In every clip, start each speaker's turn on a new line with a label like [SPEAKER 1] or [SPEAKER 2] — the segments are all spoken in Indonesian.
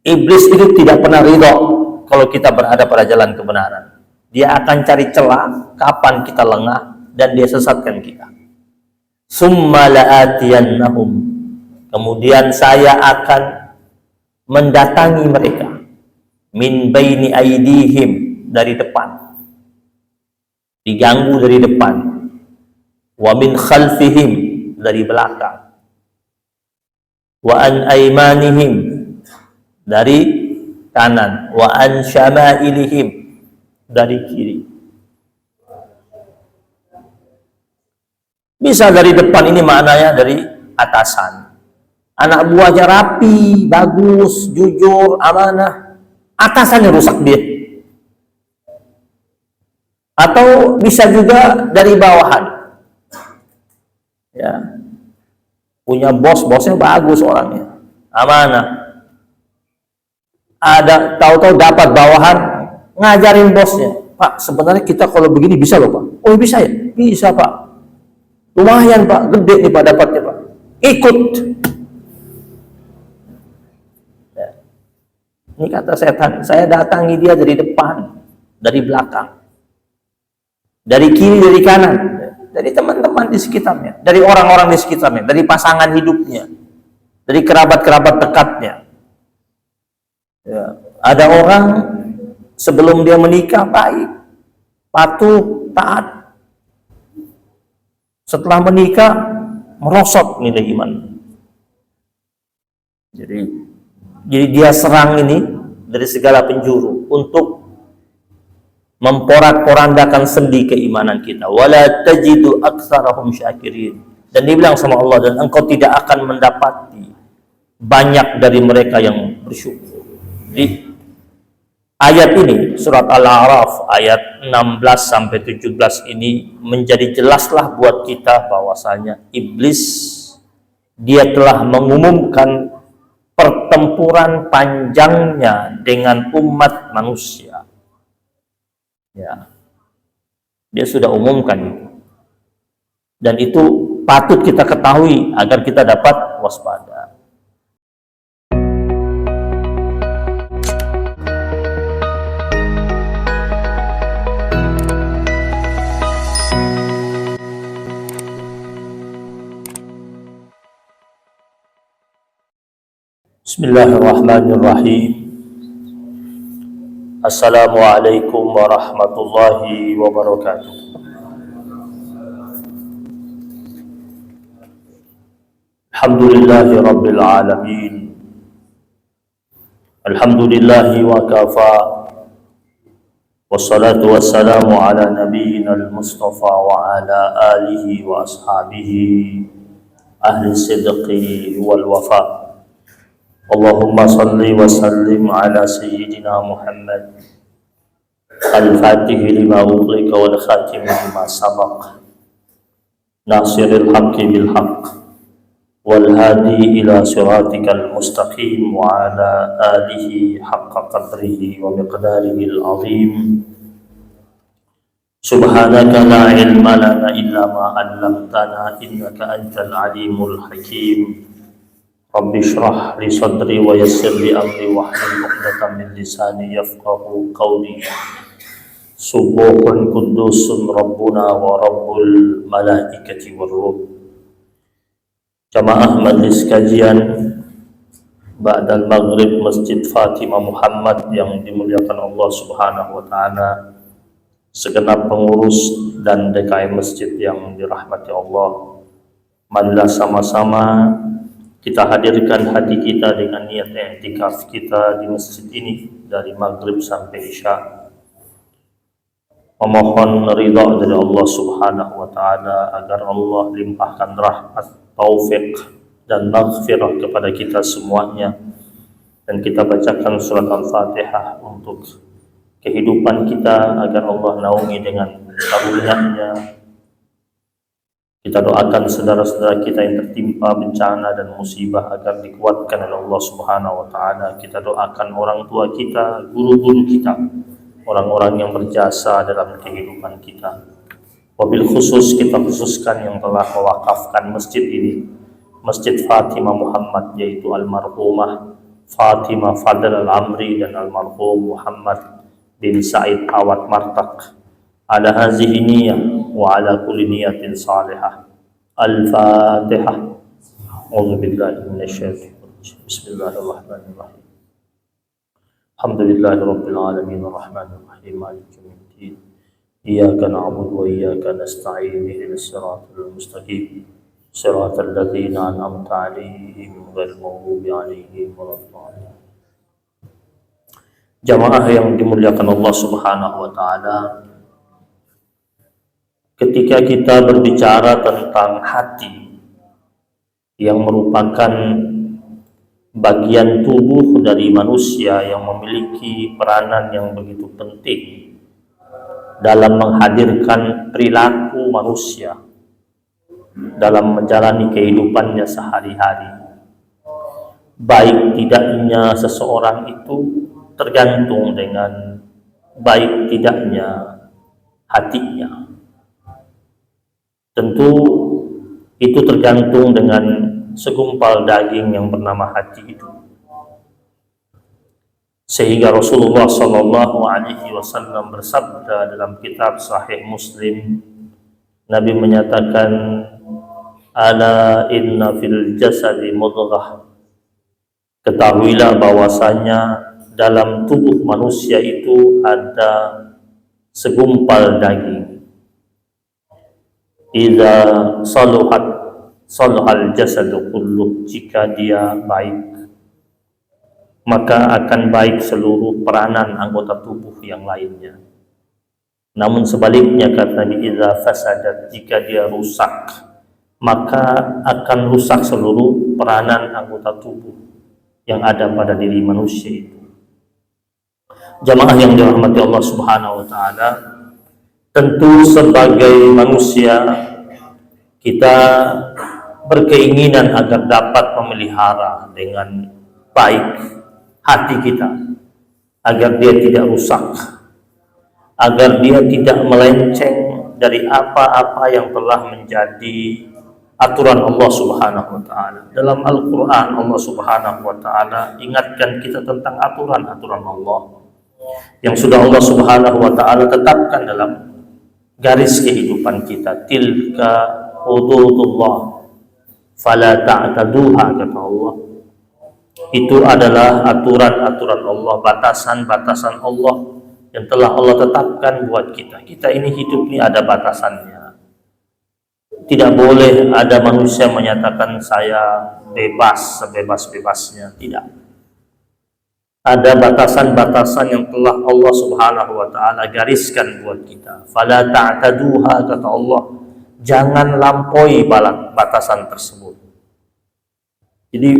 [SPEAKER 1] Iblis itu tidak pernah ridho kalau kita berada pada jalan kebenaran. Dia akan cari celah kapan kita lengah dan dia sesatkan kita. Summa la'atiyannahum, kemudian saya akan mendatangi mereka, min baini aidihim, dari depan, diganggu dari depan, wa min khalfihim, dari belakang, wa an aymanihim, dari kanan, wa an syama'ilihim, dari kiri. Bisa dari depan ini maknanya dari atasan. Anak buahnya rapi, bagus, jujur, amanah. Atasannya rusak dia. Atau bisa juga dari bawahan. Ya. Punya bos, bosnya bagus orangnya, amanah. Ada tahu-tahu dapat bawahan, ngajarin bosnya, Pak, sebenarnya kita kalau begini bisa loh Pak. Oh bisa ya? Bisa Pak. Lumayan Pak, gede nih Pak dapatnya Pak. Ikut. Ya. Ini kata setan, saya datangi dia dari depan, dari belakang, dari kiri, dari kanan, dari teman-teman di sekitarnya, dari orang-orang di sekitarnya, dari pasangan hidupnya, dari kerabat-kerabat dekatnya. Ya. Ada orang sebelum dia menikah baik, patuh, taat. Setelah menikah merosot nilai iman. Jadi dia serang ini dari segala penjuru untuk memporak-porandakan sendi keimanan kita. Wala tajidu aktsarahum syakirin. Dan dibilang sama Allah, dan engkau tidak akan mendapati banyak dari mereka yang bersyukur. Jadi ayat ini, surat Al-A'raf ayat 16 sampai 17 ini menjadi jelaslah buat kita bahwasanya iblis dia telah mengumumkan pertempuran panjangnya dengan umat manusia. Ya. Dia sudah umumkan itu. Dan itu patut kita ketahui agar kita dapat waspada. Bismillahirrahmanirrahim. Assalamualaikum warahmatullahi wabarakatuh. Alhamdulillahi rabbil alamin. Alhamdulillahi wa kafa. Wassalatu wassalamu ala nabiyyina al-mustafa wa ala alihi wa ashabihi ahli sidqi wal wafa. Allahumma salli wa sallim ala sayyidina Muhammad al-fatih lima ughliqa wal khatim lima sabaq nasiril haqqi bil haqq wal hadi ila siratikal mustaqim wa ala alihi haqqa qadrihi wa miqdarihi al-azim. Subhanaka la ilma lana illa ma 'allamtana innaka antal alimul hakim. Rabbi shrah li sadri wa yassir li amri wahlul 'uqdatam min lisani yafqahu qawli. Subuhun qudusun rabbuna wa rabbul malaikati war ruh. Jamaah majlis kajian ba'dal maghrib Masjid Fatimah Muhammad yang dimuliakan Allah Subhanahu wa taala, segenap pengurus dan DKM masjid yang dirahmati Allah. Marilah sama-sama kita hadirkan hati kita dengan niat i'tikaf kita di masjid ini dari maghrib sampai isya. Memohon ridha dari Allah Subhanahu wa taala agar Allah limpahkan rahmat, taufik dan maghfirah kepada kita semuanya. Dan kita bacakan surat Al-Fatihah untuk kehidupan kita agar Allah naungi dengan karunia-Nya. Kita doakan saudara-saudara kita yang tertimpa bencana dan musibah agar dikuatkan oleh Allah Subhanahu wa taala. Kita doakan orang tua kita, guru-guru kita, orang-orang yang berjasa dalam kehidupan kita. Wabil khusus kita khususkan yang telah mewakafkan masjid ini, Masjid Fatimah Muhammad, yaitu almarhumah Fatimah Fadl Al-Amri dan almarhum Muhammad bin Said Awad Martak. Ala hazihi niyah wa ala kulli niyatin salihah. Al-Fatihah. A'udzu billahi minasyaitonir rajim. Bismillahirrahmanirrahim. Alhamdulillahi rabbil alamin arrahmanir rahim maliki yaumiddin. Iyyaka na'budu wa iyyaka nasta'in ihdinas siratal mustaqim. Siratal ladzina an'amta 'alaihim ghairil maghdubi 'alaihim waladdallin. Jamaah yang dimuliakan Allah Subhanahu wa taala, ketika kita berbicara tentang hati yang merupakan bagian tubuh dari manusia yang memiliki peranan yang begitu penting dalam menghadirkan perilaku manusia dalam menjalani kehidupannya sehari-hari, baik tidaknya seseorang itu tergantung dengan baik tidaknya hatinya. Tentu itu tergantung dengan segumpal daging yang bernama hati itu. Sehingga Rasulullah Shallallahu Alaihi Wasallam bersabda dalam kitab Sahih Muslim, Nabi menyatakan, ala inna fil jasadi mudghah. Ketahuilah bahwasanya dalam tubuh manusia itu ada segumpal daging. Idza saluhat saluhal jasadu kulluh. Jika dia baik, maka akan baik seluruh peranan anggota tubuh yang lainnya. Namun sebaliknya, kata Nabi, idza fasadat, jika dia rusak, maka akan rusak seluruh peranan anggota tubuh yang ada pada diri manusia itu. Jamaah yang dirahmati Allah Subhanahu wa taala, tentu sebagai manusia kita berkeinginan agar dapat memelihara dengan baik hati kita, agar dia tidak rusak, agar dia tidak melenceng dari apa-apa yang telah menjadi aturan Allah Subhanahu wa taala. Dalam Al-Qur'an Allah Subhanahu wa taala ingatkan kita tentang aturan-aturan Allah yang sudah Allah Subhanahu wa taala tetapkan dalam garis kehidupan kita. Tilka hududullah fala ta'taduha, kata Allah. Itu adalah aturan-aturan Allah, batasan-batasan Allah yang telah Allah tetapkan buat kita. Kita ini hidup ini ada batasannya. Tidak boleh ada manusia menyatakan saya bebas sebebas-bebasnya. Tidak. Ada batasan-batasan yang telah Allah Subhanahu wa taala gariskan buat kita. Fala ta'taduha, kata Allah. Jangan lampaui batasan tersebut. Jadi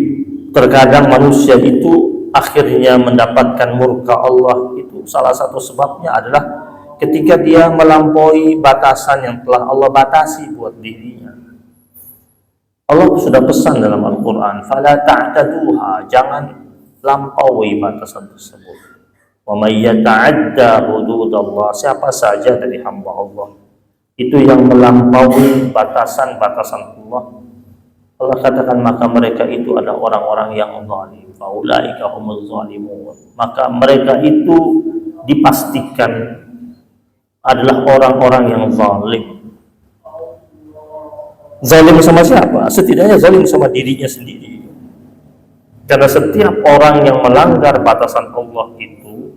[SPEAKER 1] terkadang manusia itu akhirnya mendapatkan murka Allah. Itu salah satu sebabnya adalah ketika dia melampaui batasan yang telah Allah batasi buat dirinya. Allah sudah pesan dalam Al-Quran, fala ta'taduha, jangan lampaui batasan tersebut. Wa may yata'adda hududallah, siapa saja dari hamba Allah itu yang melampaui batasan-batasan Allah, Allah katakan maka mereka itu adalah orang-orang yang zalim. Faulaika humuz zalimun, maka mereka itu dipastikan adalah orang-orang yang zalim. Zalim sama siapa? Setidaknya zalim sama dirinya sendiri. Karena setiap orang yang melanggar batasan Allah itu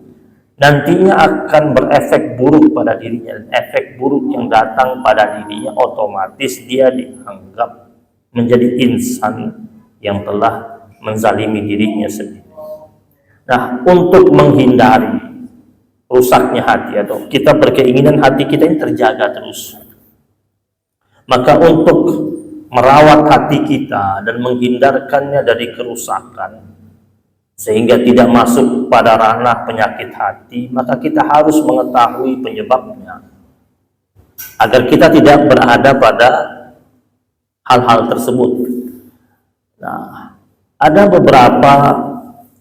[SPEAKER 1] nantinya akan berefek buruk pada dirinya. Dan efek buruk yang datang pada dirinya otomatis dia dianggap menjadi insan yang telah menzalimi dirinya sendiri. Nah, untuk menghindari rusaknya hati, atau kita berkeinginan hati kita ini terjaga terus, maka untuk merawat hati kita dan menghindarkannya dari kerusakan sehingga tidak masuk pada ranah penyakit hati, maka kita harus mengetahui penyebabnya agar kita tidak berada pada hal-hal tersebut. Nah, ada beberapa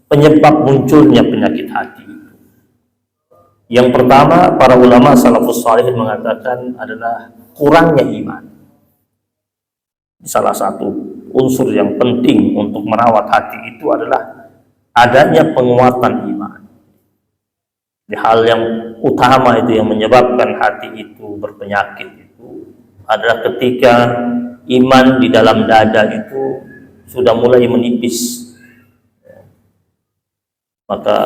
[SPEAKER 1] penyebab munculnya penyakit hati. Yang pertama, para ulama salafus salih mengatakan adalah kurangnya iman. Salah satu unsur yang penting untuk merawat hati itu adalah adanya penguatan iman. Di hal yang utama itu yang menyebabkan hati itu berpenyakit itu adalah ketika iman di dalam dada itu sudah mulai menipis. Maka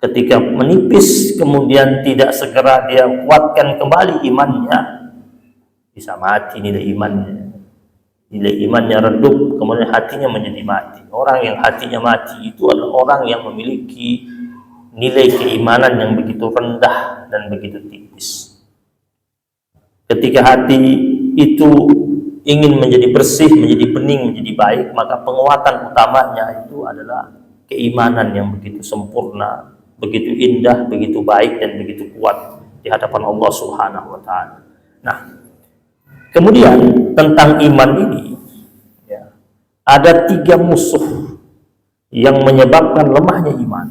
[SPEAKER 1] ketika menipis kemudian tidak segera dia kuatkan kembali imannya, bisa mati nilai imannya. Nilai imannya redup, kemudian hatinya menjadi mati. Orang yang hatinya mati itu adalah orang yang memiliki nilai keimanan yang begitu rendah dan begitu tipis. Ketika hati itu ingin menjadi bersih, menjadi bening, menjadi baik, maka penguatan utamanya itu adalah keimanan yang begitu sempurna, begitu indah, begitu baik, dan begitu kuat di hadapan Allah Subhanahu wa Ta'ala. Nah, kemudian tentang iman ini, ya, ada 3 musuh yang menyebabkan lemahnya iman.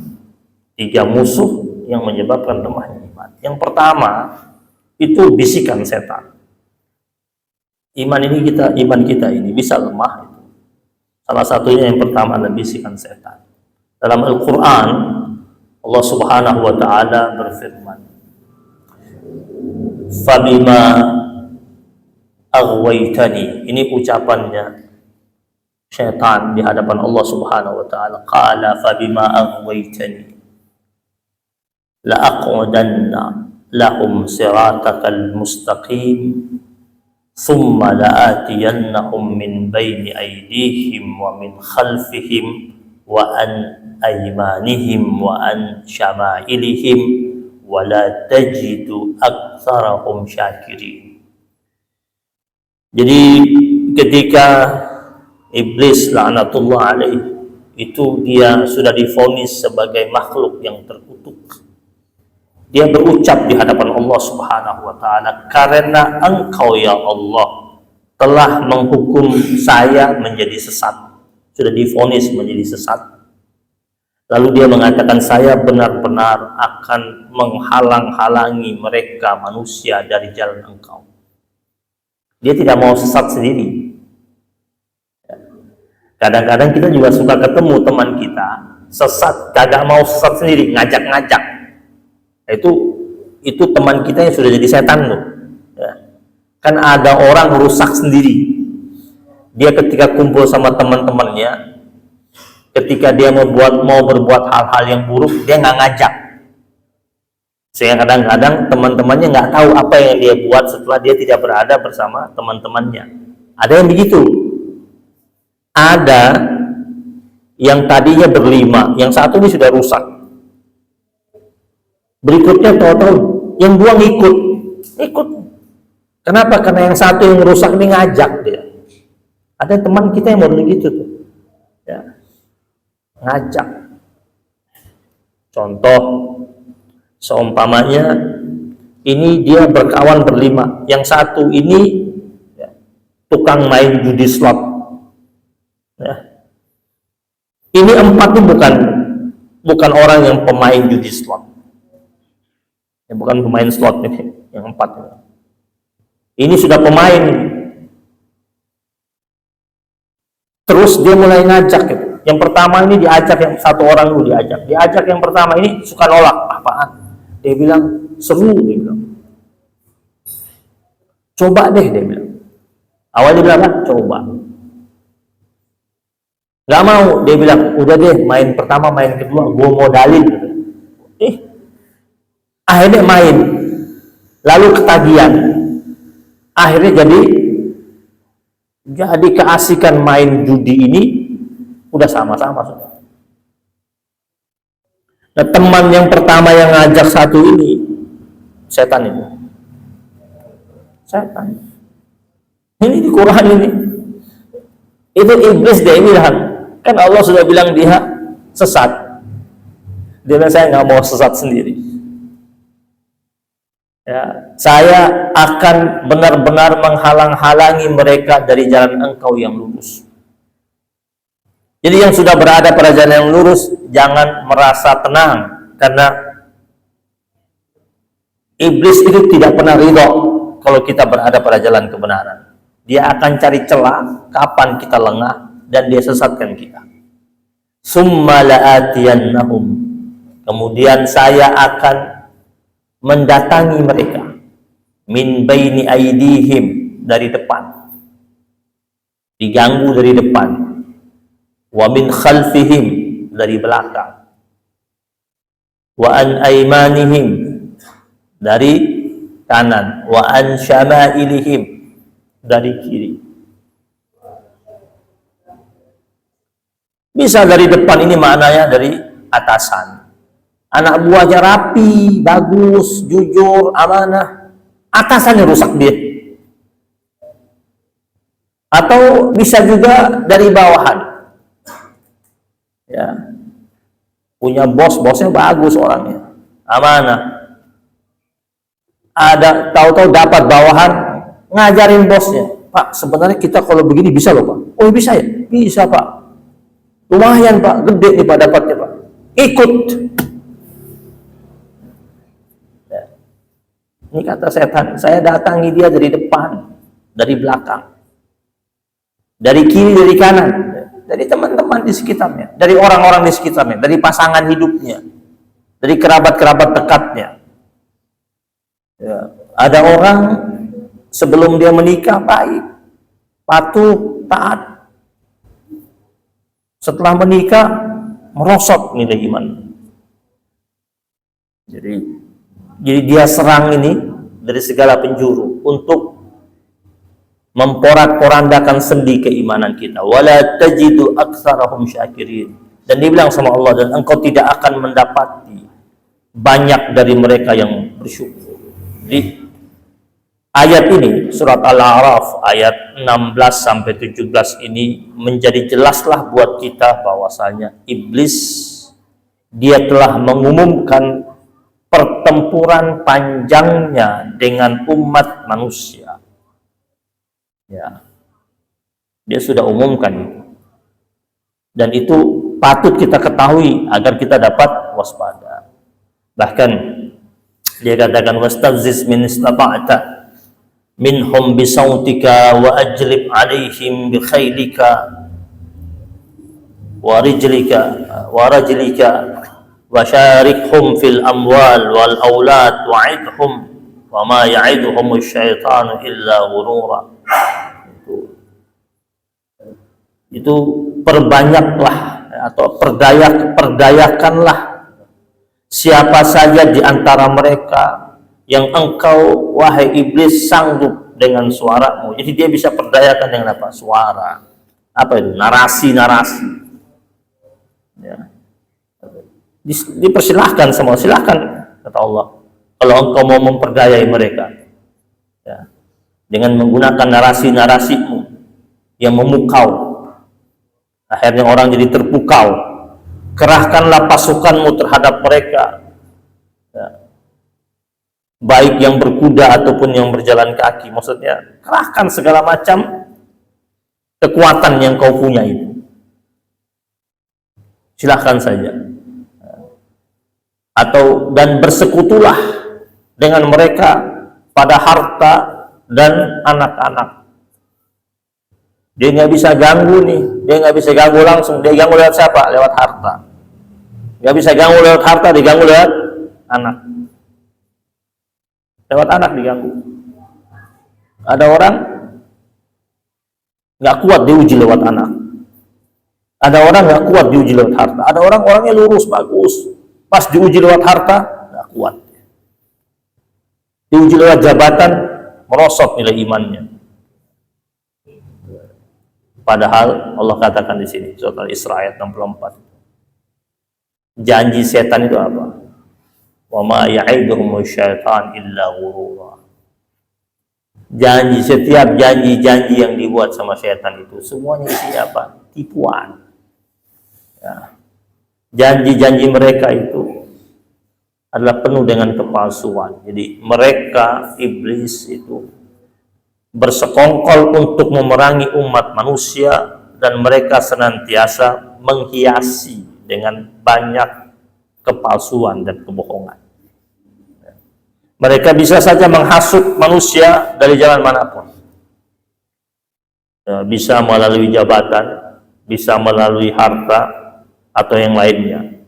[SPEAKER 1] 3 musuh yang menyebabkan lemahnya iman. Yang pertama itu bisikan setan. Iman kita ini bisa lemah. Salah satunya yang pertama adalah bisikan setan. Dalam Al-Quran Allah Subhanahu wa Ta'ala berfirman, "Fabima aghwaytani." Ini ucapannya syaitan di hadapan Allah Subhanahu wa Ta'ala. Qala fabima aghwaytani la'aq'udanna lahum siratakal mustaqim thumma la'atiyannahum min bayni aydihim wa min khalfihim wa an aymanihim wa an syama'ilihim wa la tajidu aktsarahum syakirin. Jadi ketika iblis laknatullah alaih itu dia sudah divonis sebagai makhluk yang terkutuk, dia berucap di hadapan Allah Subhanahu wa Ta'ala, "Karena Engkau ya Allah telah menghukum saya menjadi sesat." Sudah divonis menjadi sesat. Lalu dia mengatakan, "Saya benar-benar akan menghalang-halangi mereka manusia dari jalan Engkau." Dia tidak mau sesat sendiri. Kadang-kadang kita juga suka ketemu teman kita sesat, kagak mau sesat sendiri, ngajak-ngajak. Itu teman kita yang sudah jadi setan loh. Ya. Kan ada orang rusak sendiri. Dia ketika kumpul sama teman-temannya, ketika dia mau berbuat hal-hal yang buruk, dia nggak ngajak. Sehingga kadang-kadang teman-temannya nggak tahu apa yang dia buat setelah dia tidak berada bersama teman-temannya. Ada yang begitu. Ada yang tadinya berlima, yang satu ini sudah rusak. Berikutnya tahu-tahu yang 2 ikut. Kenapa? Karena yang satu yang rusak ini ngajak dia. Ada teman kita yang model gitu tuh, ya, ngajak. Contoh, seumpamanya ini dia berkawan berlima, yang satu ini ya, tukang main judi slot. Ya. Ini 4 itu bukan orang yang pemain judi slot. Ya, bukan pemain slot ini, yang 4 ini. Ini sudah pemain. Terus dia mulai ngajak gitu. Yang pertama ini diajak, yang satu orang dulu diajak yang pertama ini suka nolak. Apaan? Dia bilang seru, dia bilang. Coba deh, dia bilang. Awalnya bilang apa? Coba. Gak mau, dia bilang udah deh, main pertama, main kedua, gue modalin. Gitu. Akhirnya main, lalu ketagihan. Akhirnya jadi keasikan main judi ini udah sama-sama sudah. Nah, teman yang pertama yang ngajak satu ini setan itu. Setan. Ini di Quran ini. Itu iblis dia bilang. Kan Allah sudah bilang dia sesat. Dia bilang saya nggak mau sesat sendiri. Ya, saya akan benar-benar menghalang-halangi mereka dari jalan Engkau yang lurus. Jadi yang sudah berada pada jalan yang lurus jangan merasa tenang, karena iblis itu tidak pernah ridho kalau kita berada pada jalan kebenaran. Dia akan cari celah kapan kita lengah dan dia sesatkan kita. summa la'atiyannahum, kemudian saya akan mendatangi mereka, min baini aidihim, dari depan, diganggu dari depan, wa min khalfihim, dari belakang, wa an aymanihim, dari kanan, wa an syama'ilihim, dari kiri. Bisa dari depan ini maknanya dari atasan. Anak buahnya rapi, bagus, jujur, amanah. Atasannya rusak dia. Atau bisa juga dari bawahan. Ya. Punya bos, bosnya bagus orangnya. Amanah. Ada tahu-tahu dapat bawahan, ngajarin bosnya. Pak, sebenarnya kita kalau begini bisa loh, Pak. Oh, bisa ya? Bisa, Pak. Lumayan, Pak, gede nih Pak dapatnya, Pak. Ikut. Ya. Ini kata setan, saya datangi dia dari depan, dari belakang, dari kiri, dari kanan, dari teman-teman di sekitarnya, dari orang-orang di sekitarnya, dari pasangan hidupnya, dari kerabat-kerabat dekatnya. Ya. Ada orang sebelum dia menikah baik, patuh, taat. Setelah menikah merosot nilai iman. Jadi dia serang ini dari segala penjuru untuk memporak-porandakan sendi keimanan kita. Wala tajidu aktsarahum syakirin. Dan dia bilang sama Allah, dan engkau tidak akan mendapati banyak dari mereka yang bersyukur. Jadi ayat ini, surat Al-A'raf ayat 16 sampai 17 ini menjadi jelaslah buat kita bahwasanya iblis dia telah mengumumkan pertempuran panjangnya dengan umat manusia. Ya. Dia sudah umumkan itu. Dan itu patut kita ketahui agar kita dapat waspada. Bahkan dia katakan wastafziz min istata'ta minhum bisautika wa ajlib alaihim bi khaylika wa rajlika wa syarikhum fil amwal wal aulad wa'idhum wa ma ya'iduhum asyaitanu illa ghurura. Itu perbanyaklah atau perdayakanlah siapa saja di antara mereka yang engkau, wahai iblis, sanggup dengan suaramu. Jadi dia bisa perdayakan dengan apa? Suara. Apa itu? Narasi-narasi. Ya. Dipersilahkan semua, silahkan, kata Allah. Kalau engkau mau memperdayai mereka, ya, dengan menggunakan narasi-narasimu yang memukau, akhirnya orang jadi terpukau. Kerahkanlah pasukanmu terhadap mereka. Ya. Baik yang berkuda ataupun yang berjalan kaki, maksudnya kerahkan segala macam kekuatan yang kau punya itu, silahkan saja. Atau dan bersekutulah dengan mereka pada harta dan anak-anak. Dia nggak bisa ganggu nih, dia nggak bisa ganggu langsung, dia ganggu lewat siapa? Lewat harta. Nggak bisa ganggu lewat harta, diganggu lewat anak. Lewat anak diganggu. Ada orang nggak kuat diuji lewat anak. Ada orang nggak kuat diuji lewat harta. Ada orang orangnya lurus bagus, pas diuji lewat harta nggak kuat. Diuji lewat jabatan merosot nilai imannya. Padahal Allah katakan di sini surat Al-Isra ayat 64. Janji setan itu apa? Wa ma ya'iduhum syaitan illa ghurura. Setiap janji-janji yang dibuat sama setan itu semuanya isinya apa? Tipuan. Ya. Janji-janji mereka itu adalah penuh dengan kepalsuan. Jadi mereka, iblis itu bersekongkol untuk memerangi umat manusia, dan mereka senantiasa menghiasi dengan banyak kepalsuan dan kebohongan. Mereka bisa saja menghasut manusia dari jalan manapun. Bisa melalui jabatan, bisa melalui harta, atau yang lainnya.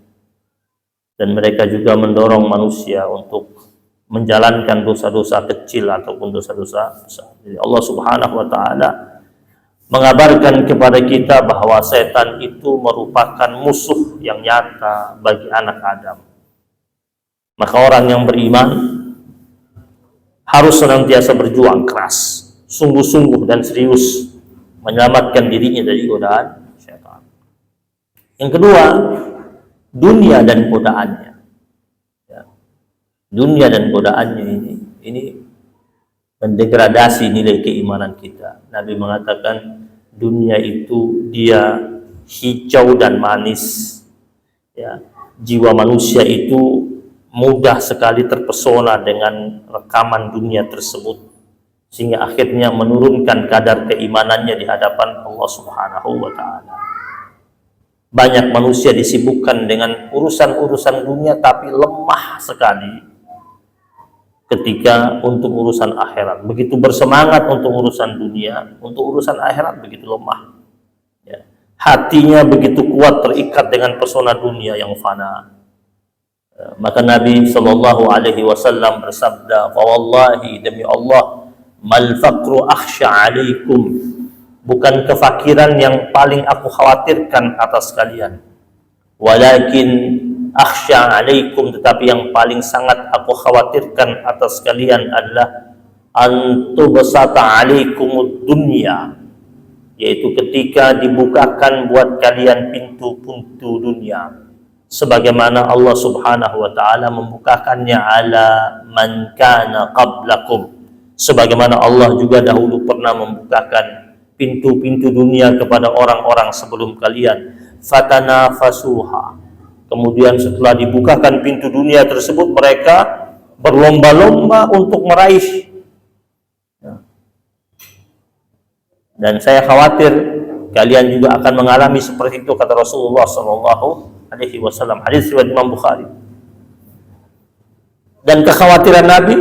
[SPEAKER 1] Dan mereka juga mendorong manusia untuk menjalankan dosa-dosa kecil ataupun dosa-dosa besar. Jadi Allah Subhanahu wa taala mengabarkan kepada kita bahwa setan itu merupakan musuh yang nyata bagi anak Adam. Maka orang yang beriman harus senantiasa berjuang keras, sungguh-sungguh dan serius menyelamatkan dirinya dari godaan setan. Yang kedua, dunia dan godaannya. Ya. Dunia dan godaannya ini mendegradasi nilai keimanan kita. Nabi mengatakan dunia itu dia hijau dan manis. Ya. Jiwa manusia itu mudah sekali terpesona dengan rekaman dunia tersebut, sehingga akhirnya menurunkan kadar keimanannya di hadapan Allah Subhanahu wa taala. Banyak manusia disibukkan dengan urusan-urusan dunia tapi lemah sekali ketika untuk urusan akhirat. Begitu bersemangat untuk urusan dunia, untuk urusan akhirat begitu lemah. Ya. Hatinya begitu kuat terikat dengan pesona dunia yang fana. Maka Nabi Shallallahu Alaihi Wasallam bersabda, "Wallahi demi Allah, mal faqru akhsha alaikum, bukan kefakiran yang paling aku khawatirkan atas kalian, walakin akhsha alaikum, tetapi yang paling sangat aku khawatirkan atas kalian adalah antubsata alaikumud dunya, yaitu ketika dibukakan buat kalian pintu-pintu dunia, sebagaimana Allah Subhanahu wa taala membukakannya ala man kana qablakum, sebagaimana Allah juga dahulu pernah membukakan pintu-pintu dunia kepada orang-orang sebelum kalian. Fatanafasuha, kemudian setelah dibukakan pintu dunia tersebut mereka berlomba-lomba untuk meraih. Dan saya khawatir kalian juga akan mengalami seperti itu, kata Rasulullah Sallallahu Alaihi Wasallam, hadis riwayat Imam Bukhari. Dan kekhawatiran Nabi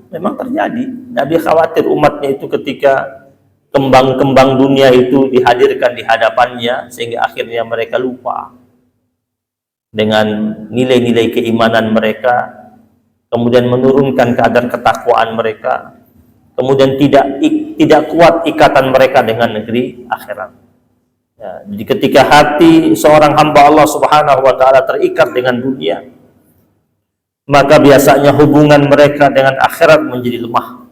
[SPEAKER 1] memang terjadi. Nabi khawatir umatnya itu ketika kembang-kembang dunia itu dihadirkan di hadapannya, sehingga akhirnya mereka lupa dengan nilai-nilai keimanan mereka, kemudian menurunkan kadar ketakwaan mereka, kemudian tidak kuat ikatan mereka dengan negeri akhirat. Ya, jadi ketika hati seorang hamba Allah Subhanahu wa taala terikat dengan dunia, maka biasanya hubungan mereka dengan akhirat menjadi lemah.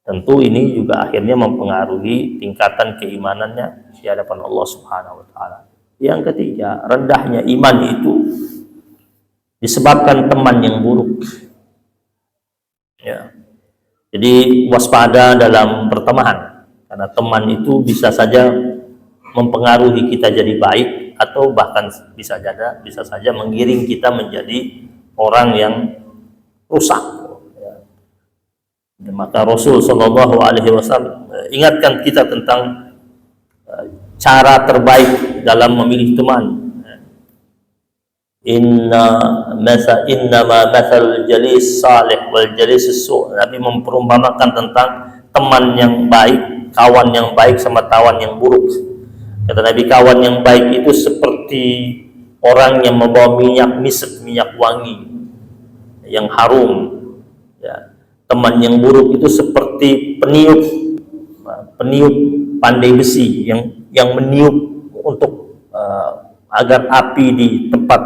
[SPEAKER 1] Tentu ini juga akhirnya mempengaruhi tingkatan keimanannya di hadapan Allah Subhanahu wa taala. Yang ketiga, rendahnya iman itu disebabkan teman yang buruk. Ya. Jadi waspada dalam pertemanan, karena teman itu bisa saja mempengaruhi kita jadi baik, atau bahkan bisa saja menggiring kita menjadi orang yang rusak. Ya. Maka Rasul Shallallahu Alaihi Wasallam ingatkan kita tentang cara terbaik dalam memilih teman. Innama mathal jalis salih wal jalis su'. Nabi memperumpamakan tentang teman yang baik, kawan yang baik sama kawan yang buruk. Kata Nabi, kawan yang baik itu seperti orang yang membawa minyak misek, minyak wangi yang harum. Ya. Teman yang buruk itu seperti peniup pandai besi yang meniup untuk agar api di tempat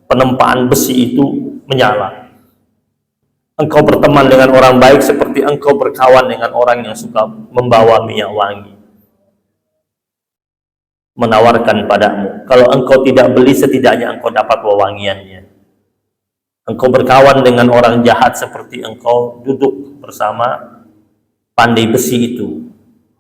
[SPEAKER 1] penempaan besi itu menyala. Engkau berteman dengan orang baik seperti engkau berkawan dengan orang yang suka membawa minyak wangi, menawarkan padamu. Kalau engkau tidak beli, setidaknya engkau dapat wewangiannya. Engkau berkawan dengan orang jahat seperti engkau duduk bersama pandai besi itu.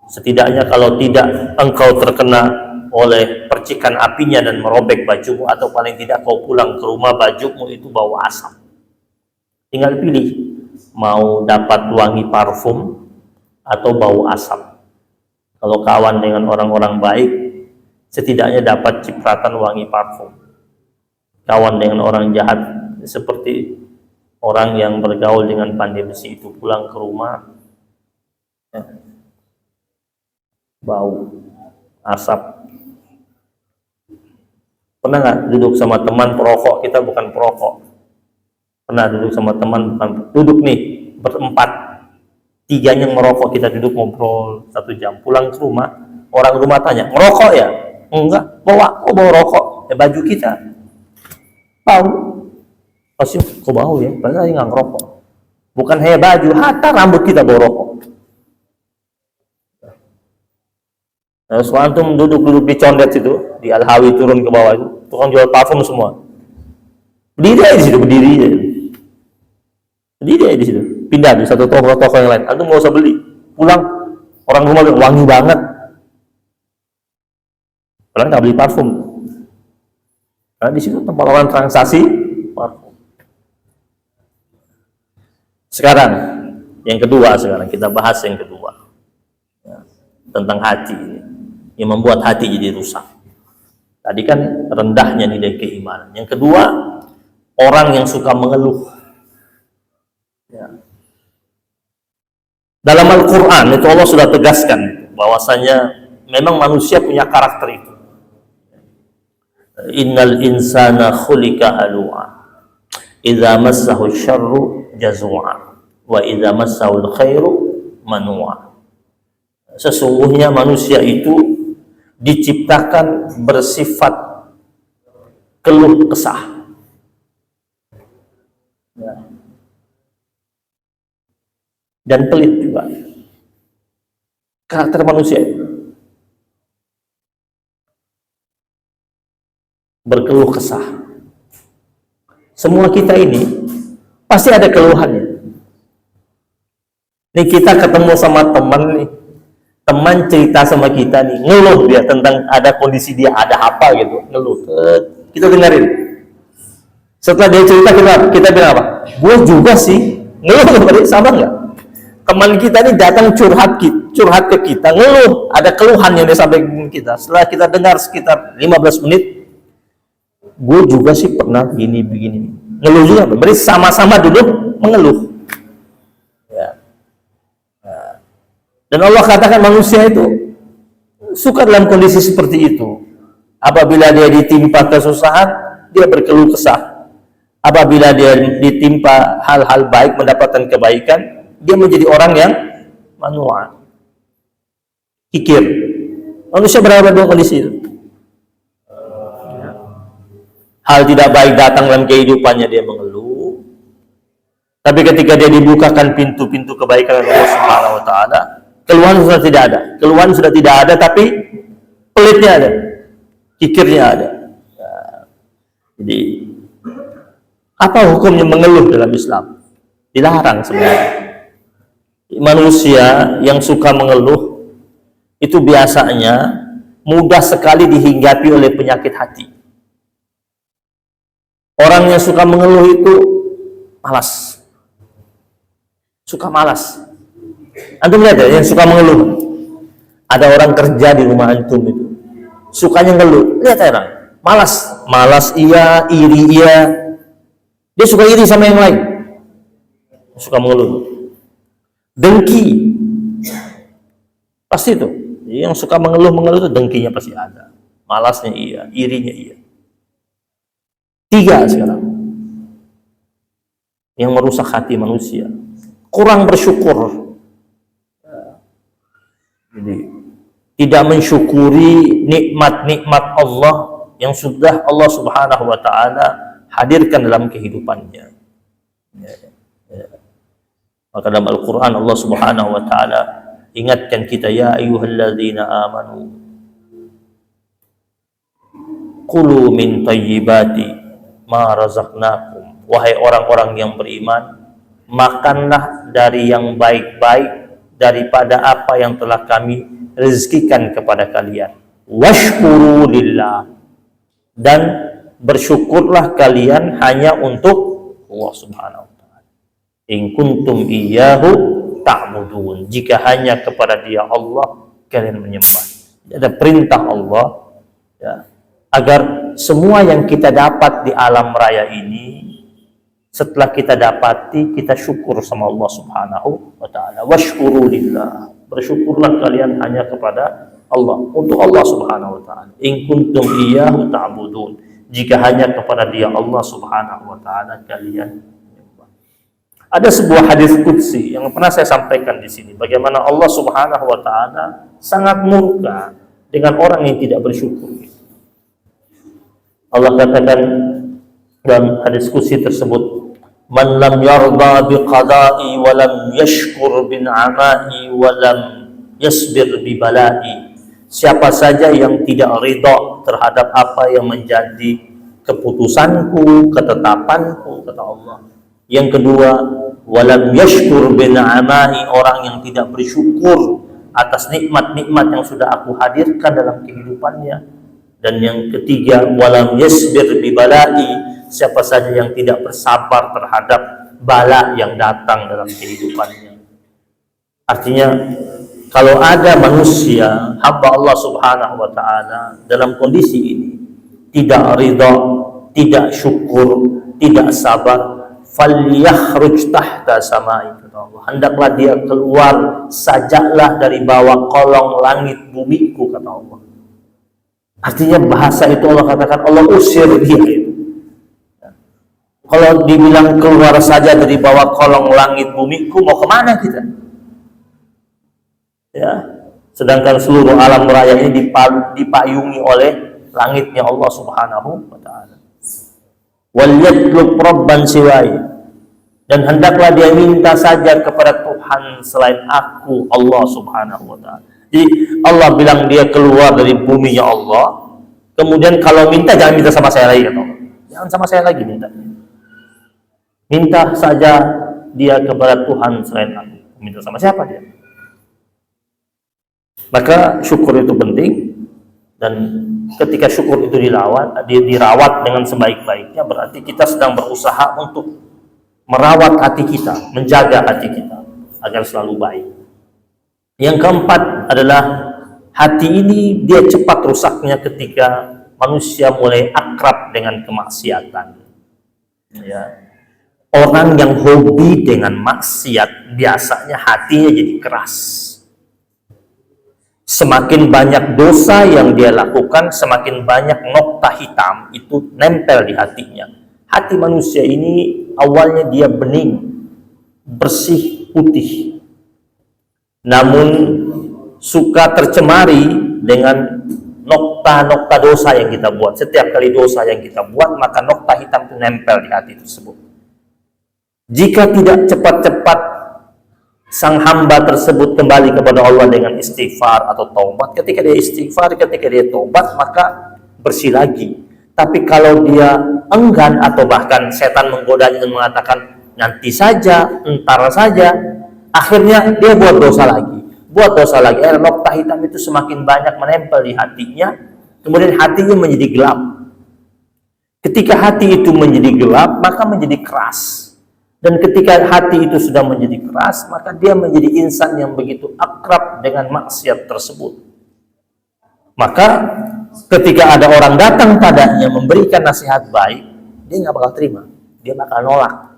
[SPEAKER 1] Setidaknya kalau tidak engkau terkena oleh percikan apinya dan merobek bajumu, atau paling tidak kau pulang ke rumah bajumu itu bau asap. Tinggal pilih, mau dapat wangi parfum atau bau asap. Kalau kawan dengan orang-orang baik, setidaknya dapat cipratan wangi parfum. Kawan dengan orang jahat seperti orang yang bergaul dengan pandai besi itu, pulang ke rumah ya, bau asap Pernah nggak duduk sama teman perokok, kita bukan perokok. Pernah duduk sama teman, bukan duduk nih berempat, tiganya merokok, kita duduk ngobrol 1 jam, pulang ke rumah, orang rumah tanya, ngerokok ya? Enggak, bawa rokok, baju kita bau, pasti kok bau ya, padahal nggak ngerokok. Bukan hanya baju, hatta rambut kita bau rokok. Nah, antum duduk di condet situ, di Al-Hawi turun ke bawah itu, tukang jual parfum semua. Berdiri aja di situ, berdiri aja di situ. Pindah di satu toko yang lain. Antum nggak usah beli. Pulang, orang rumah bilang wangi banget. Padahal nggak beli parfum. Karena di situ tempat orang transaksi parfum. Sekarang, yang kedua kita bahas yang kedua. Ya, tentang hati ini. Yang membuat hati jadi rusak. Tadi kan rendahnya nilai keimanan. Yang kedua, orang yang suka mengeluh. Ya. Dalam Al-Quran itu Allah sudah tegaskan bahwasanya memang manusia punya karakter itu. Innal insana khuliqa halu'a. Idza massahu syarru jazua wa idza massahu khairu manua. Sesungguhnya manusia itu diciptakan bersifat keluh kesah. Ya. Dan pelit juga. Karakter manusia itu berkeluh kesah. Semua kita ini pasti ada keluhannya. Nih kita ketemu sama teman nih, teman cerita sama kita nih, ngeluh dia tentang ada kondisi dia, ada apa gitu, ngeluh. Kita dengerin. Setelah dia cerita, kita bilang apa? Gue juga sih, ngeluh, sama nggak? Teman kita ini datang curhat ke kita, ngeluh, ada keluhan yang dia sampaikan kita. Setelah kita dengar sekitar 15 menit, gue juga sih pernah begini. Ngeluh juga, berarti sama-sama duduk mengeluh. Dan Allah katakan manusia itu suka dalam kondisi seperti itu. Apabila dia ditimpa kesusahan, dia berkeluh kesah. Apabila dia ditimpa hal-hal baik, mendapatkan kebaikan, dia menjadi orang yang manua, kikir. Manusia berada dalam kondisi itu. Hal tidak baik datang dalam kehidupannya, dia mengeluh. Tapi ketika dia dibukakan pintu-pintu kebaikan Allah Subhanahu wa taala, keluhan sudah tidak ada, tapi pelitnya ada, kikirnya ada. Jadi apa hukumnya mengeluh dalam Islam? Dilarang sebenarnya. Manusia yang suka mengeluh itu biasanya mudah sekali dihinggapi oleh penyakit hati. Orang yang suka mengeluh itu malas, suka malas. Antum lihat ya, yang suka mengeluh. Ada orang kerja di rumah antum itu, sukanya ngeluh. Lihat ya, malas iya, iri iya. Dia suka iri sama yang lain, suka mengeluh. Dengki, pasti itu. Yang suka mengeluh itu dengkinya pasti ada. Malasnya iya, irinya iya. 3 sekarang yang merusak hati manusia, kurang bersyukur. Jadi tidak mensyukuri nikmat-nikmat Allah yang sudah Allah Subhanahu wa taala hadirkan dalam kehidupannya. Maka dalam Al-Qur'an Allah Subhanahu wa taala ingatkan kita, ya ayyuhalladzina amanu qulu min thayyibati ma razaqnakum. Wahai orang-orang yang beriman, makanlah dari yang baik-baik daripada apa yang telah kami rezekikan kepada kalian. Washkuru lillah, dan bersyukurlah kalian hanya untuk Allah Subhanahu wa taala. In kuntum iyyahu ta'budun, jika hanya kepada Dia Allah kalian menyembah. Ada perintah Allah ya, agar semua yang kita dapat di alam raya ini, setelah kita dapati, kita syukur sama Allah Subhanahu wa taala. Washkuru lillah, bersyukurlah kalian hanya kepada Allah, untuk Allah Subhanahu wa taala. In kuntum iyyahu ta'budun, jika hanya kepada Dia Allah Subhanahu wa taala kalian menyembah. Ada sebuah hadis qudsi yang pernah saya sampaikan di sini, bagaimana Allah Subhanahu wa taala sangat murka dengan orang yang tidak bersyukur. Allah katakan dalam hadis qudsi tersebut, "Man lam yarda biqada'i wa lam yashkur bin 'ama'i wa lam yasbir bi bala'i." Siapa saja yang tidak ridha terhadap apa yang menjadi keputusanku, ketetapanku, kata Allah. Yang kedua, walam yashkur bi ni'amai, orang yang tidak bersyukur atas nikmat-nikmat yang sudah aku hadirkan dalam kehidupannya. Dan yang ketiga, walam yasbir bi balai, siapa saja yang tidak bersabar terhadap bala yang datang dalam kehidupannya. Artinya, kalau ada manusia, hamba Allah Subhanahu wa taala dalam kondisi ini tidak ridha, tidak syukur, tidak sabar, falyakhruj tahta samai, kata Allah. Hendaklah dia keluar sajaklah dari bawah kolong langit bumiku, kata Allah. Artinya bahasa itu Allah katakan Allah usir dia itu. Kalau dibilang keluar saja dari bawah kolong langit bumiku, mau kemana kita? Ya, sedangkan seluruh alam raya ini dipayungi oleh langitnya Allah Subhanahu wa taala. Wal yatlub rabban siwai, dan hendaklah dia minta saja kepada Tuhan selain aku, Allah Subhanahu wa taala. Jadi Allah bilang dia keluar dari buminya Allah, kemudian kalau minta jangan minta sama saya lagi, kata Allah. Jangan sama saya lagi minta. Minta saja dia kepada Tuhan selain aku. Minta sama siapa dia? Maka syukur itu penting, dan ketika syukur itu dirawat dengan sebaik-baiknya, berarti kita sedang berusaha untuk merawat hati kita, menjaga hati kita agar selalu baik. Yang keempat adalah hati ini dia cepat rusaknya ketika manusia mulai akrab dengan kemaksiatan. Ya. Orang yang hobi dengan maksiat biasanya hatinya jadi keras. Semakin banyak dosa yang dia lakukan, semakin banyak nokta hitam itu nempel di hatinya. Hati manusia ini awalnya dia bening, bersih, putih. Namun suka tercemari dengan nokta-nokta dosa yang kita buat. Setiap kali dosa yang kita buat, maka nokta hitam itu nempel di hati tersebut. Jika tidak cepat-cepat sang hamba tersebut kembali kepada Allah dengan istighfar atau taubat, ketika dia istighfar, ketika dia taubat, maka bersih lagi. Tapi kalau dia enggan atau bahkan setan menggodanya dan mengatakan nanti saja, entar saja, akhirnya dia buat dosa lagi. Nokta hitam itu semakin banyak menempel di hatinya, kemudian hatinya menjadi gelap. Ketika hati itu menjadi gelap, maka menjadi keras. Dan ketika hati itu sudah menjadi keras, maka dia menjadi insan yang begitu akrab dengan maksiat tersebut. Maka ketika ada orang datang padanya memberikan nasihat baik, dia nggak bakal terima, dia bakal nolak.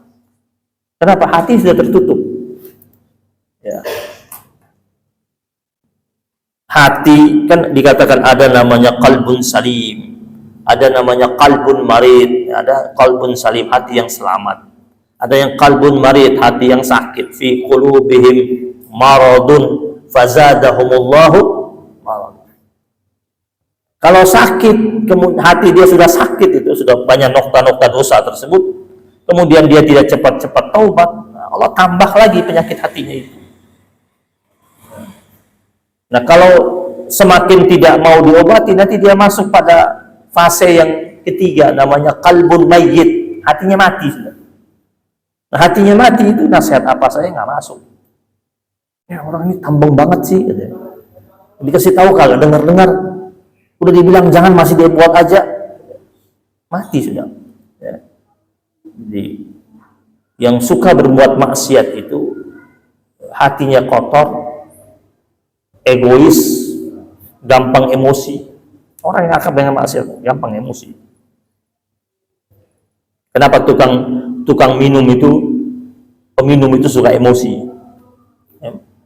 [SPEAKER 1] Kenapa? Hati sudah tertutup. Ya. Hati kan dikatakan ada namanya qalbun salim, ada namanya qalbun marid, ada qalbun salim, hati yang selamat. Ada yang qalbun marid, hati yang sakit. Fi qulubihim maradun fazadahumullahu marad. Kalau sakit, hati dia sudah sakit, itu sudah banyak nokta-nokta dosa tersebut, kemudian dia tidak cepat-cepat taubat, Allah tambah lagi penyakit hatinya itu. Nah, kalau semakin tidak mau diobati, nanti dia masuk pada fase yang ketiga, namanya qalbun mayyit, hatinya mati sudah. Nah, hatinya mati itu nasihat apa saya nggak masuk. Ya, orang ini tambang banget sih. Dikasih tahu kagak dengar-dengar. Udah dibilang jangan, masih dia buat aja. Mati sudah. Ya. Jadi, yang suka berbuat maksiat itu hatinya kotor, egois, gampang emosi. Orang yang akrab dengan maksiat gampang emosi. Kenapa tukang minum itu, peminum itu suka emosi?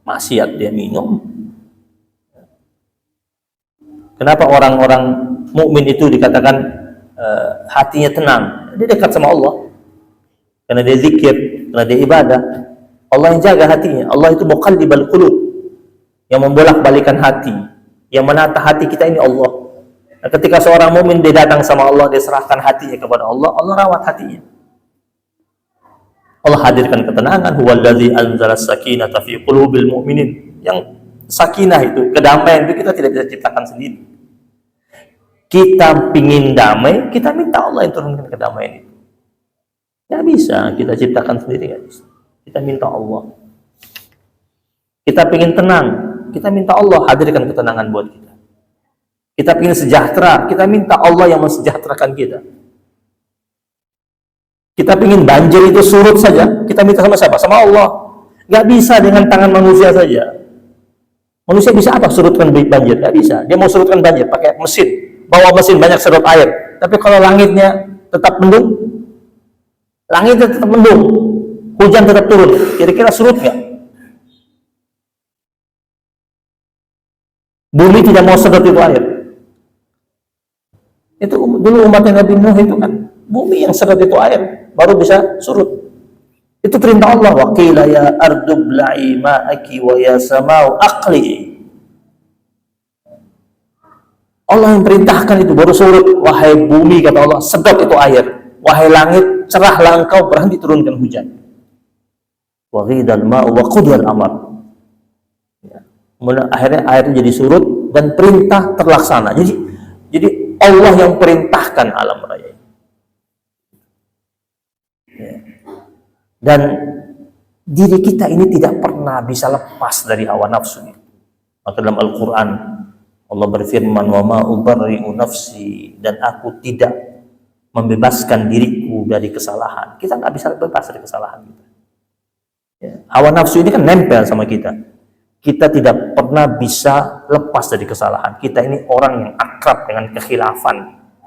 [SPEAKER 1] Maksiat dia minum. Kenapa orang-orang mukmin itu dikatakan hatinya tenang, dia dekat sama Allah. Karena dia zikir, karena dia ibadah. Allah yang jaga hatinya. Allah itu muqallibal qulub, yang membolak-balikan hati, yang menata hati kita ini Allah. Nah, ketika seorang mukmin dia datang sama Allah, dia serahkan hatinya kepada Allah, Allah rawat hatinya. Allah hadirkan ketenangan. Huwallazi anzala sakinata fi qulubil mu'minin. Yang sakinah itu, kedamaian itu kita tidak bisa ciptakan sendiri. Kita pingin damai, kita minta Allah yang turunkan kedamaian itu. Nggak bisa kita ciptakan sendiri, nggak bisa. Kita minta Allah. Kita pingin tenang, kita minta Allah hadirkan ketenangan buat kita. Kita pingin sejahtera, kita minta Allah yang mensejahterakan kita. Kita pingin banjir itu surut saja, kita minta sama siapa? Sama Allah. Nggak bisa dengan tangan manusia saja. Manusia bisa apa surutkan banjir? Nggak bisa. Dia mau surutkan banjir pakai mesin, bawa mesin banyak sedot air. Tapi kalau langitnya tetap mendung, langitnya tetap mendung, hujan tetap turun, kira-kira surut nggak? Bumi tidak mau sedot itu air. Itu dulu umatnya Nabi Nuh itu kan, bumi yang sedot itu air baru bisa surut. Itu perintah Allah. Wa qila ya ardu bla'i ma'aki wa ya sama'u aqli. Allah yang perintahkan itu baru surut. Wahai bumi, kata Allah, sedot itu air. Wahai langit, cerahlah engkau, berhenti turunkan hujan. Wa ghidal ma'u wa qudiyal amr. Akhirnya air jadi surut dan perintah terlaksana. Jadi Allah yang perintahkan alam raya. Dan diri kita ini tidak pernah bisa lepas dari hawa nafsu. Maka dalam Al-Quran Allah berfirman, wa ma ubarri'u nafsi, dan aku tidak membebaskan diriku dari kesalahan. Kita nggak bisa bebas dari kesalahan kita. Hawa nafsu ini kan nempel sama kita. Kita tidak pernah bisa lepas dari kesalahan. Kita ini orang yang akrab dengan kekhilafan,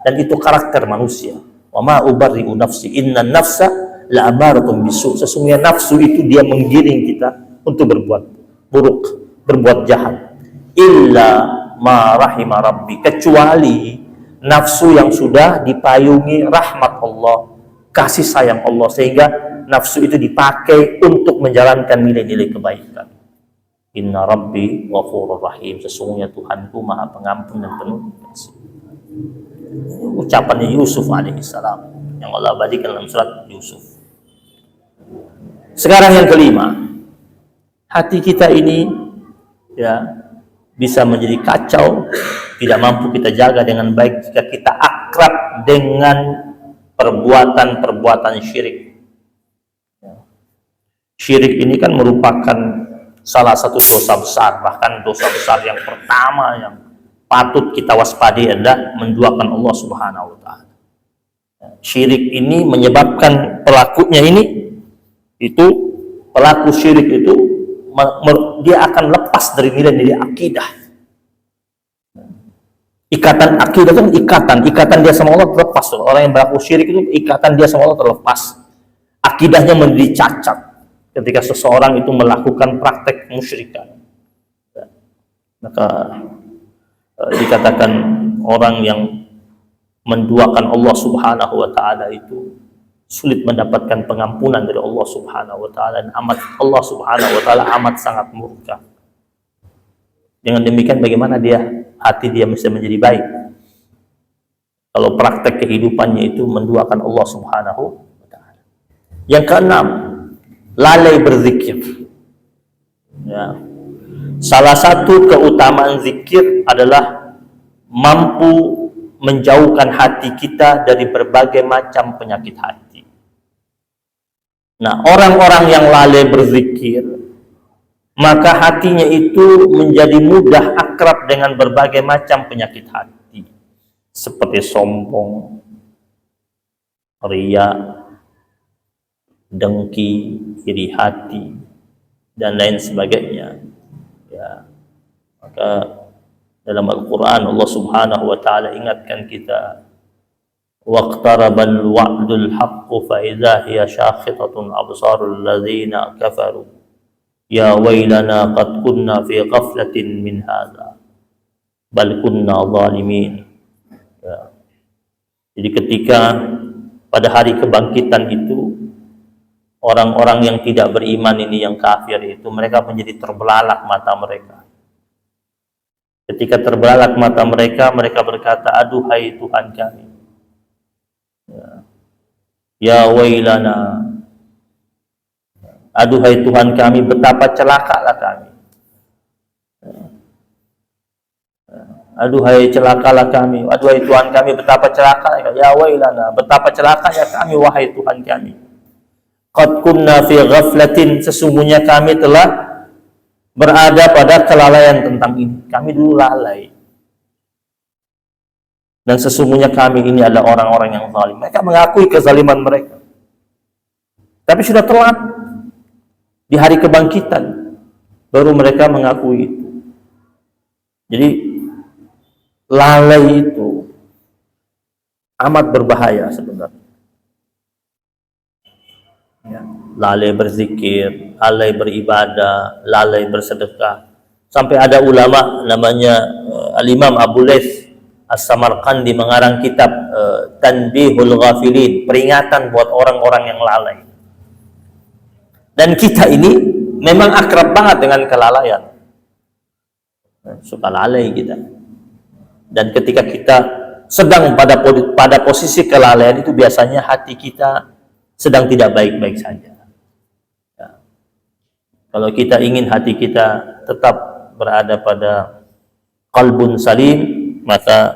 [SPEAKER 1] dan itu karakter manusia. Wa ma ubarri'u nafsi, inna nafsa la amaratun bisu. Sesungguhnya nafsu itu dia menggiring kita untuk berbuat buruk, berbuat jahat. Illa ma rahima rabbi, kecuali nafsu yang sudah dipayungi rahmat Allah, kasih sayang Allah, sehingga nafsu itu dipakai untuk menjalankan nilai-nilai kebaikan. Inna rabbi ghafurur rahim, sesungguhnya Tuhanku maha pengampun dan penuh kasih. Ucapannya Yusuf alaihissalam yang Allah abadikan dalam surat Yusuf. Sekarang yang kelima, hati kita ini ya bisa menjadi kacau, tidak mampu kita jaga dengan baik jika kita akrab dengan perbuatan-perbuatan syirik. Syirik ini kan merupakan salah satu dosa besar, bahkan dosa besar yang pertama yang patut kita waspadai adalah menduakan Allah Subhanahu wa taala. Syirik ini menyebabkan pelakunya pelaku syirik itu dia akan lepas dari nilai-nilai akidah. Ikatan akidah itu ikatan dia sama Allah terlepas. Orang yang berlaku syirik itu ikatan dia sama Allah terlepas. Akidahnya menjadi cacat ketika seseorang itu melakukan praktek musyrikan. Maka dikatakan orang yang menduakan Allah Subhanahu wa taala itu sulit mendapatkan pengampunan dari Allah Subhanahu wa taala, dan Allah Subhanahu wa taala amat sangat murka. Dengan demikian bagaimana hati dia bisa menjadi baik kalau praktek kehidupannya itu menduakan Allah Subhanahu wa taala. Yang keenam, lalai berzikir. Ya. Salah satu keutamaan zikir adalah mampu menjauhkan hati kita dari berbagai macam penyakit hati. Nah, orang-orang yang lalai berzikir, maka hatinya itu menjadi mudah akrab dengan berbagai macam penyakit hati, seperti sombong, riya, dengki, iri hati, dan lain sebagainya. Ya, maka dalam Al-Quran Allah Subhanahu wa taala ingatkan kita, waqtarabal wa'dul haqqu fa idza hiya syakhitatun absarul ladzina kafaru ya wailana qad kunna fi ghaflatin min hadza bal kunna zalimin. Ya. Jadi ketika pada hari kebangkitan itu, orang-orang yang tidak beriman ini, yang kafir itu, mereka menjadi terbelalak mata mereka. Ketika terbelalak mata mereka, mereka berkata, aduhai Tuhan kami, ya wailana, aduhai Tuhan kami, betapa celakalah kami. Aduhai celakalah kami, aduhai Tuhan kami, betapa celaka, ya wailana, betapa celakanya kami, wahai Tuhan kami. Qad kunna fi ghaflatin, sesungguhnya kami telah berada pada kelalaian tentang ini. Kami dulu lalai. Dan sesungguhnya kami ini adalah orang-orang yang zalim. Mereka mengakui kezaliman mereka. Tapi sudah telat. Di hari kebangkitan baru mereka mengakui itu. Jadi lalai itu amat berbahaya sebenarnya. Ya, lalai berzikir, lalai beribadah, lalai bersedekah. Sampai ada ulama namanya Al-Imam Abu Laits As-Samarqandi mengarang kitab Tanbihul Ghafilin, peringatan buat orang-orang yang lalai. Dan kita ini memang akrab banget dengan kelalaian. Suka lalai kita. Dan ketika kita sedang pada posisi kelalaian itu, biasanya hati kita sedang tidak baik-baik saja. Ya. Kalau kita ingin hati kita tetap berada pada qalbun salim, maka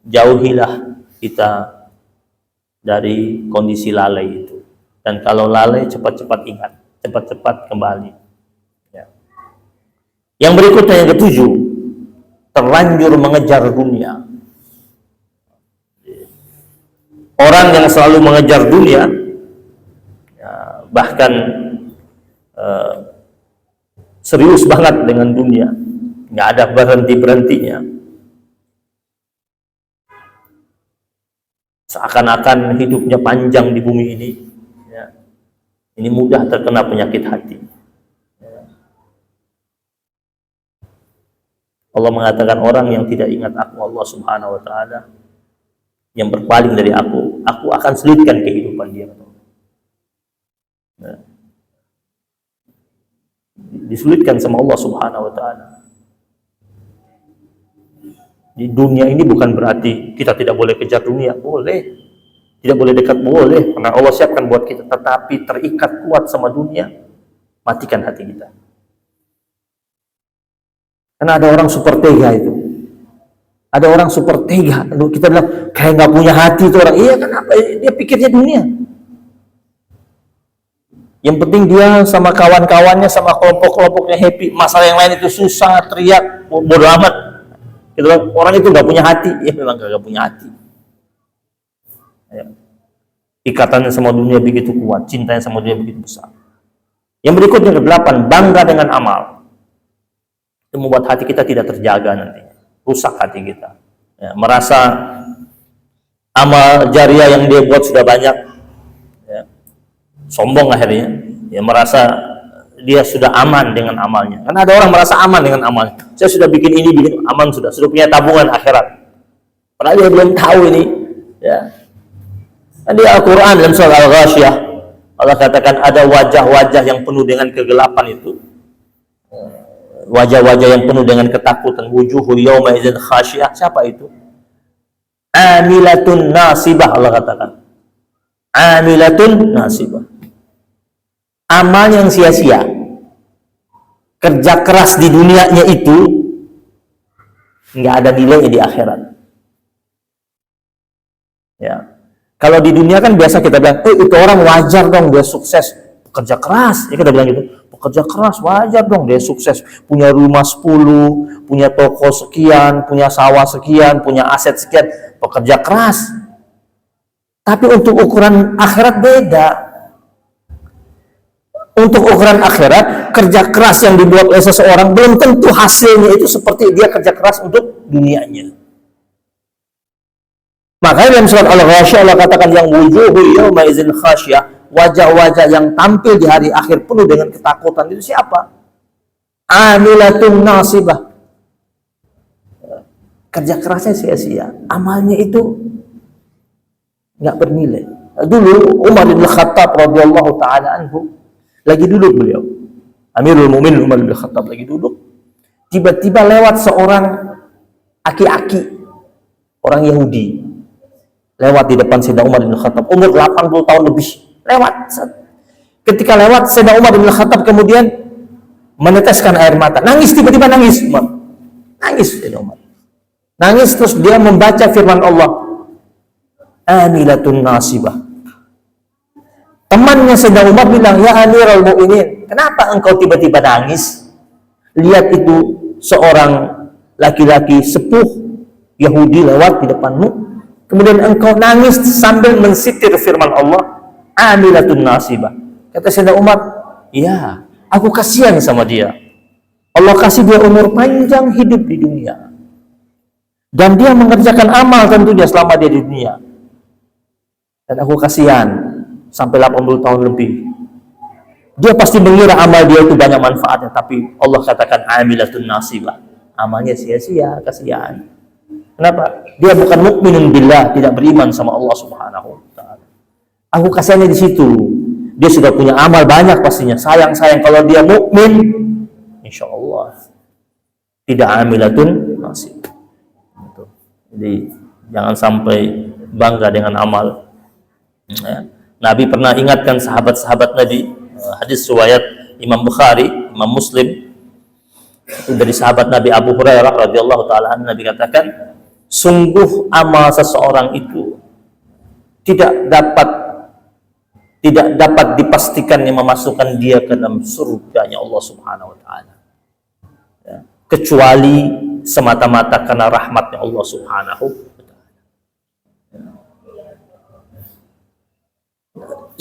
[SPEAKER 1] jauhilah kita dari kondisi lalai itu. Dan kalau lalai, cepat-cepat ingat, cepat-cepat kembali. Ya. Yang berikutnya, yang ketujuh, terlanjur mengejar dunia. Orang yang selalu mengejar dunia, ya, bahkan serius banget dengan dunia, nggak ada berhenti-berhentinya, seakan-akan hidupnya panjang di bumi ini, ya. Ini mudah terkena penyakit hati. Allah mengatakan, orang yang tidak ingat aku, Allah Subhanahu wa ta'ala, yang berpaling dari aku akan sulitkan kehidupan dia. Nah, disulitkan sama Allah Subhanahu wa ta'ala. Di dunia ini bukan berarti kita tidak boleh kejar dunia, boleh. Tidak boleh dekat, boleh. Karena Allah siapkan buat kita, tetapi terikat kuat sama dunia, matikan hati kita. Karena ada orang super tega itu. Ada orang super tega. Kita bilang, kayak nggak punya hati itu orang. Iya, kenapa? Dia pikirnya dunia. Yang penting dia sama kawan-kawannya, sama kelompok-kelompoknya happy. Masalah yang lain itu susah, teriak, bodo amat. Gitu, orang itu nggak punya hati. Ya memang nggak punya hati. Ya. Ikatannya sama dunia begitu kuat. Cintanya sama dunia begitu besar. Yang berikutnya, ke-8, bangga dengan amal. Itu membuat hati kita tidak terjaga nanti, rusak hati kita. Ya, merasa amal jariah yang dia buat sudah banyak, ya, sombong akhirnya. Ya, merasa dia sudah aman dengan amalnya. Karena ada orang merasa aman dengan amalnya. Saya sudah bikin ini, bikin aman, sudah punya tabungan akhirat. Padahal dia belum tahu ini. Ya. Di Al-Quran dalam surah Al-Ghasyiyah, Allah katakan ada wajah-wajah yang penuh dengan kegelapan itu. Wajah-wajah yang penuh dengan ketakutan. Wujuhu yawma idzin khasyiyah. Siapa itu? Amilatun nasibah, Allah katakan. Amilatun nasibah. Amal yang sia-sia. Kerja keras di dunianya itu nggak ada nilainya di akhirat. Ya. Kalau di dunia kan biasa kita bilang, itu orang wajar dong dia sukses, kerja keras. Ya kita bilang gitu. Kerja keras, wajar dong dia sukses, punya rumah 10, punya toko sekian, punya sawah sekian, punya aset sekian, pekerja keras. Tapi untuk ukuran akhirat beda. Untuk ukuran akhirat, kerja keras yang dibuat oleh seseorang belum tentu hasilnya itu seperti dia kerja keras untuk dunianya. Makanya dalam surat Al-Ghasyiyah Allah katakan, yang wujuhu yawma idzin khasyiyah, wajah-wajah yang tampil di hari akhir penuh dengan ketakutan itu siapa? Amilatun nasibah. Kerja kerasnya sia-sia, amalnya itu nggak bernilai. Dulu Umar bin Khattab radhiyallahu taala anhu lagi duduk beliau. Amirul Mukminin Umar bin Khattab lagi duduk. Tiba-tiba lewat seorang aki-aki, orang Yahudi. Lewat di depan Sayyidina Umar bin Khattab, umur 80 tahun lebih. Lewat. Ketika lewat, Sayyidina Umar bin Khattab kemudian meneteskan air mata. Nangis, tiba-tiba nangis Umar. Nangis Sayyidina Umar. Nangis terus dia membaca firman Allah. Amilatun nasibah. Temannya Sayyidina Umar bilang, ya Amirul Mukminin, kenapa engkau tiba-tiba nangis? Lihat itu seorang laki-laki sepuh Yahudi lewat di depanmu, kemudian engkau nangis sambil mensitir firman Allah, amilatun nasibah. Kata Sayyidina Umar, ya, aku kasihan sama dia. Allah kasih dia umur panjang hidup di dunia. Dan dia mengerjakan amal tentunya selama dia di dunia. Dan aku kasihan sampai 80 tahun lebih. Dia pasti mengira amal dia itu banyak manfaatnya, tapi Allah katakan amilatun nasibah. Amalnya sia-sia, kasihan. Kenapa? Dia bukan mukminun billah, tidak beriman sama Allah Subhanahu wa taala. Aku kasihannya di situ. Dia sudah punya amal banyak pastinya. Sayang kalau dia mukmin, insyaallah tidak amilatun nasibah. Jadi jangan sampai bangga dengan amal. Ya. Nabi pernah ingatkan sahabat-sahabat Nabi, hadis riwayat Imam Bukhari, Imam Muslim, itu dari sahabat Nabi Abu Hurairah radhiyallahu taala anhu, Nabi katakan, sungguh amal seseorang itu tidak dapat dipastikan yang memasukkan dia ke dalam surganya Allah Subhanahu wa taala. Ya. Kecuali semata-mata karena rahmatnya Allah Subhanahu wa ta'ala.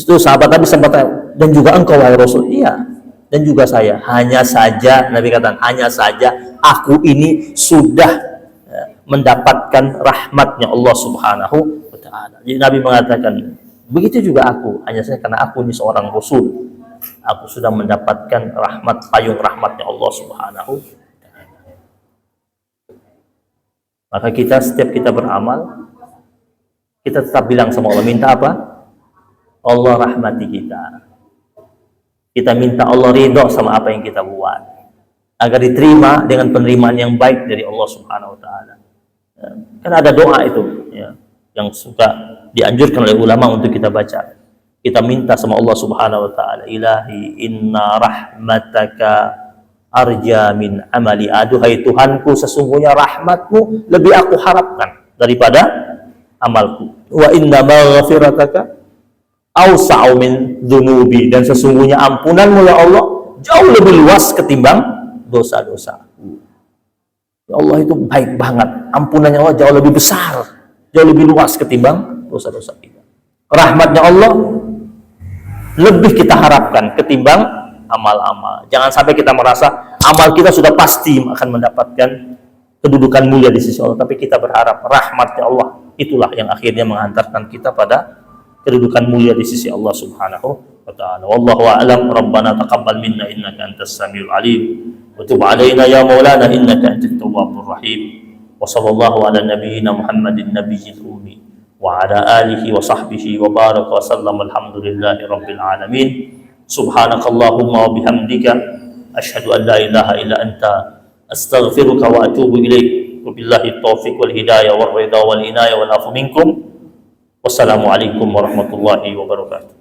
[SPEAKER 1] Itu sahabat Nabi sempat, dan juga engkau wahai Rasul. Iya, dan juga saya. Hanya saja, Nabi katakan, hanya saja aku ini sudah mendapatkan rahmatnya Allah Subhanahu wa ta'ala. Jadi Nabi mengatakan, begitu juga aku, hanya saja karena aku ini seorang Rasul, aku sudah mendapatkan payung rahmatnya Allah Subhanahu wa ta'ala. Maka setiap kita beramal, kita tetap bilang sama Allah, minta apa? Allah rahmati kita. Kita minta Allah ridho sama apa yang kita buat, agar diterima dengan penerimaan yang baik dari Allah Subhanahu wa ta'ala. Kan ada doa itu ya, yang suka dianjurkan oleh ulama untuk kita baca. Kita minta sama Allah Subhanahu wa ta'ala, Ilahi inna rahmataka arja min amali, aduhai Tuhanku, sesungguhnya rahmatmu lebih aku harapkan daripada amalku. Wa inna maghfirataka awsa'u min dhunubi, dan sesungguhnya ampunanmu ya Allah jauh lebih luas ketimbang dosa-dosa. Ya Allah itu baik banget, ampunannya Allah jauh lebih besar, jauh lebih luas ketimbang dosa-dosa kita. Rahmatnya Allah lebih kita harapkan ketimbang amal-amal. Jangan sampai kita merasa amal kita sudah pasti akan mendapatkan kedudukan mulia di sisi Allah, tapi kita berharap rahmatnya Allah itulah yang akhirnya menghantarkan kita pada kedudukan mulia di sisi Allah Subhanahu wa ta'ala. Wallahu a'lam. Rabbana taqabbal minna innaka antas samiul alim wa tub 'alaina ya maulana innaka antat tawwabur rahim. Wa sallallahu ala nabiyyina Muhammadin nabiyil ummi wa ala alihi wa sahbihi wa baraka wa sallama. Alhamdulillahi rabbil alamin. Subhanakallahumma wa bihamdika asyhadu an la ilaha illa anta astaghfiruka wa atubu ilaik. Wabillahi taufiq wal hidayah wal ridha wal inayah wal afu minkum. Wassalamualaikum warahmatullahi wabarakatuh.